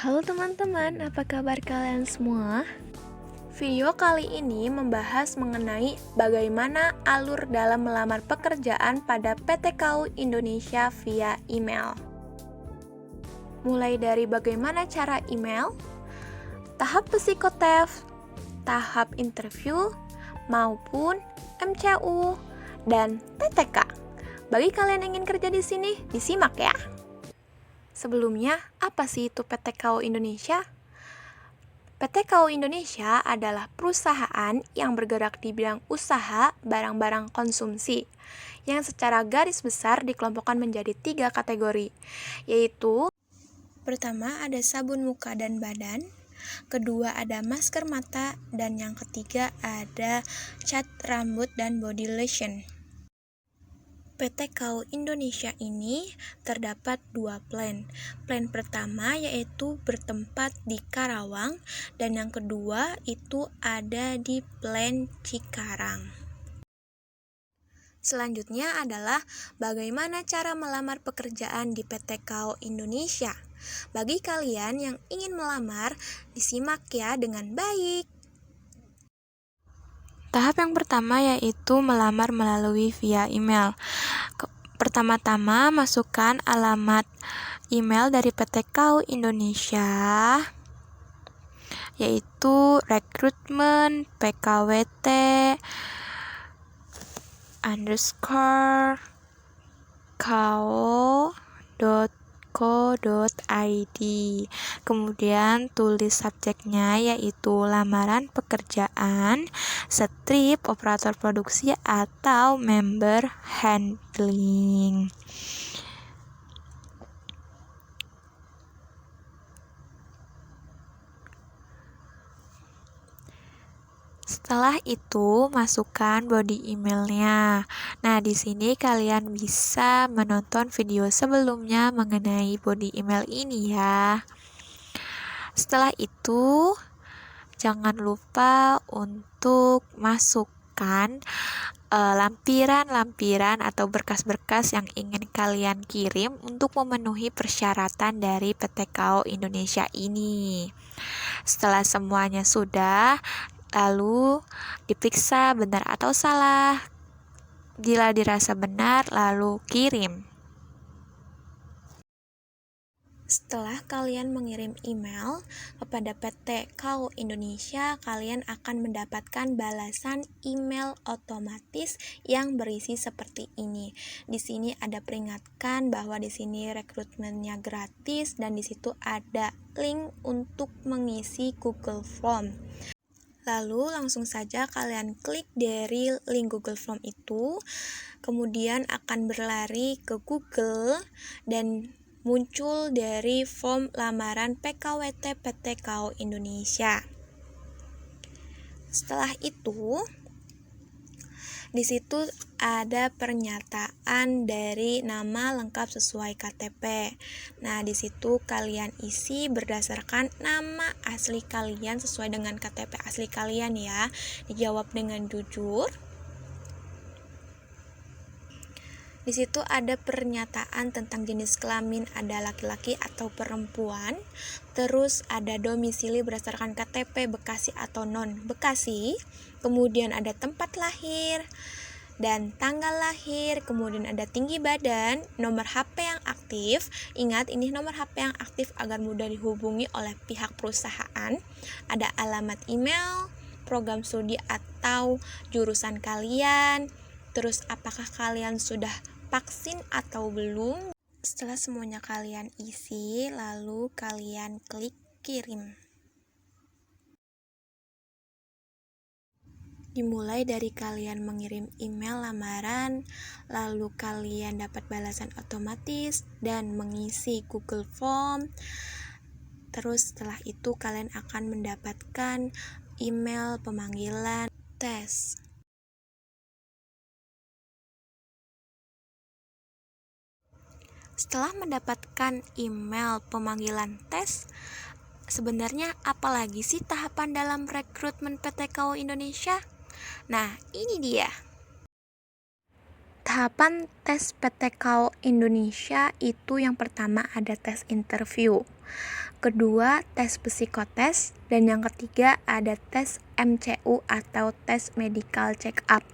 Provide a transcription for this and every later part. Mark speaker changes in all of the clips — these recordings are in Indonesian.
Speaker 1: Halo teman-teman, apa kabar kalian semua? Video kali ini membahas mengenai bagaimana alur dalam melamar pekerjaan pada PT KAU Indonesia via email. Mulai dari bagaimana cara email, tahap psikotest, tahap interview, maupun MCU dan TTK. Bagi kalian yang ingin kerja di sini, disimak ya. Sebelumnya, apa sih itu PT KAU Indonesia? PT KAU Indonesia adalah perusahaan yang bergerak di bidang usaha barang-barang konsumsi, yang secara garis besar dikelompokkan menjadi 3 kategori, yaitu pertama ada sabun muka dan badan, kedua ada masker mata, dan yang ketiga ada cat rambut dan body lotion. PT KAU Indonesia ini terdapat 2 plan. Plan pertama yaitu bertempat di Karawang dan yang kedua itu ada di plan Cikarang. Selanjutnya adalah bagaimana cara melamar pekerjaan di PT KAU Indonesia. Bagi kalian yang ingin melamar, disimak ya dengan baik. Tahap yang pertama yaitu melamar melalui via email. Pertama-tama masukkan alamat email dari PT KAU Indonesia, yaitu recruitment_kao.co.id. Kemudian tulis subjeknya yaitu lamaran pekerjaan, strip, operator produksi, atau member handling. Setelah itu, masukkan body emailnya. Nah, di sini kalian bisa menonton video sebelumnya mengenai body email ini ya. Setelah itu, jangan lupa untuk masukkan lampiran-lampiran atau berkas-berkas yang ingin kalian kirim untuk memenuhi persyaratan dari PT KAU Indonesia ini. Setelah semuanya sudah, lalu diperiksa benar atau salah. Bila dirasa benar, lalu kirim. Setelah kalian mengirim email kepada PT KAU Indonesia, kalian akan mendapatkan balasan email otomatis yang berisi seperti ini. Di sini ada peringatkan bahwa di sini rekrutmennya gratis dan di situ ada link untuk mengisi Google Form. Lalu langsung saja kalian klik dari link Google Form itu, kemudian akan berlari ke Google dan muncul dari form lamaran PKWT PT KAU Indonesia. Setelah itu, di situ ada pernyataan dari nama lengkap sesuai KTP. Nah, di situ kalian isi berdasarkan nama asli kalian sesuai dengan KTP asli kalian ya. Dijawab dengan jujur. Di situ ada pernyataan tentang jenis kelamin, ada laki-laki atau perempuan. Terus ada domisili berdasarkan KTP Bekasi atau non Bekasi. Kemudian ada tempat lahir dan tanggal lahir. Kemudian ada tinggi badan, nomor HP yang aktif. Ingat, ini nomor HP yang aktif agar mudah dihubungi oleh pihak perusahaan. Ada alamat email, program studi atau jurusan kalian. Terus apakah kalian sudah vaksin atau belum? Setelah semuanya kalian isi, lalu kalian klik kirim. Dimulai dari kalian mengirim email lamaran, lalu kalian dapat balasan otomatis dan mengisi Google Form. Terus setelah itu kalian akan mendapatkan email pemanggilan tes. Setelah mendapatkan email pemanggilan tes, sebenarnya apalagi sih tahapan dalam rekrutmen PT KAU Indonesia? Nah, ini dia. Tahapan tes PTKO Indonesia itu yang pertama ada tes interview, kedua tes psikotes, dan yang ketiga ada tes MCU atau tes medical check up.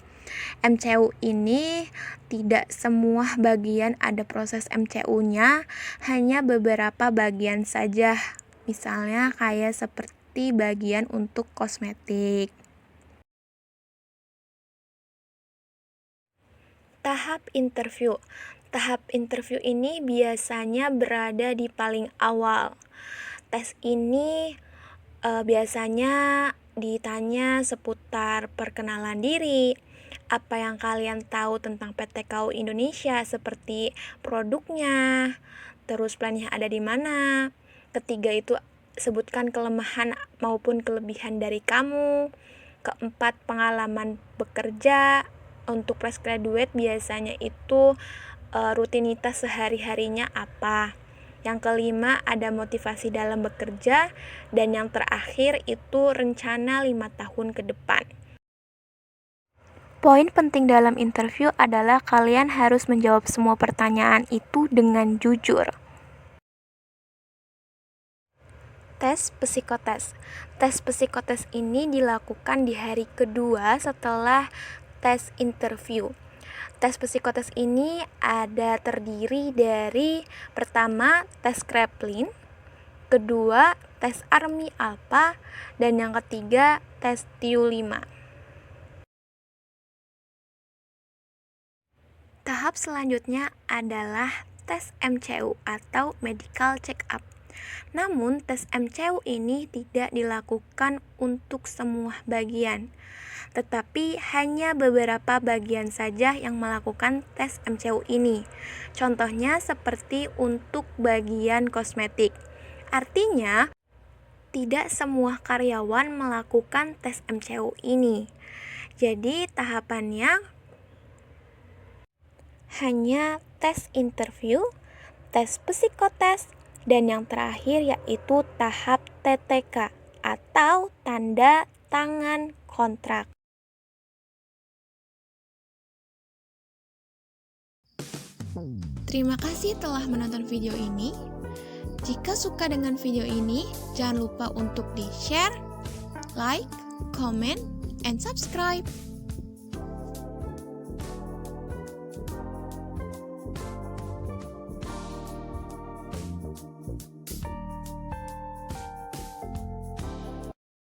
Speaker 1: MCU ini tidak semua bagian ada proses MCU-nya, hanya beberapa bagian saja. Misalnya kayak seperti bagian untuk kosmetik. Tahap interview. Tahap interview ini biasanya berada di paling awal. Tes ini biasanya ditanya seputar perkenalan diri, apa yang kalian tahu tentang PTKU Indonesia seperti produknya, terus plannya ada di mana. Ketiga itu sebutkan kelemahan maupun kelebihan dari kamu. Keempat, pengalaman bekerja. Untuk fresh graduate biasanya itu rutinitas sehari-harinya apa. Yang kelima ada motivasi dalam bekerja, dan yang terakhir itu rencana 5 tahun ke depan. Poin penting dalam interview adalah kalian harus menjawab semua pertanyaan itu dengan jujur. Tes psikotes. Tes psikotes ini dilakukan di hari kedua setelah tes interview. Tes psikotes ini ada terdiri dari pertama tes Kraepelin, kedua tes Army Alpha, dan yang ketiga tes TU5. Tahap selanjutnya adalah tes MCU atau medical check up. Namun tes MCU ini tidak dilakukan untuk semua bagian, tetapi hanya beberapa bagian saja yang melakukan tes MCU ini. Contohnya seperti untuk bagian kosmetik. Artinya, tidak semua karyawan melakukan tes MCU ini. Jadi, tahapannya hanya tes interview, tes psikotes, dan yang terakhir yaitu tahap TTK atau tanda tangan kontrak. Terima kasih telah menonton video ini. Jika suka dengan video ini, jangan lupa untuk di-share, like, comment, and subscribe.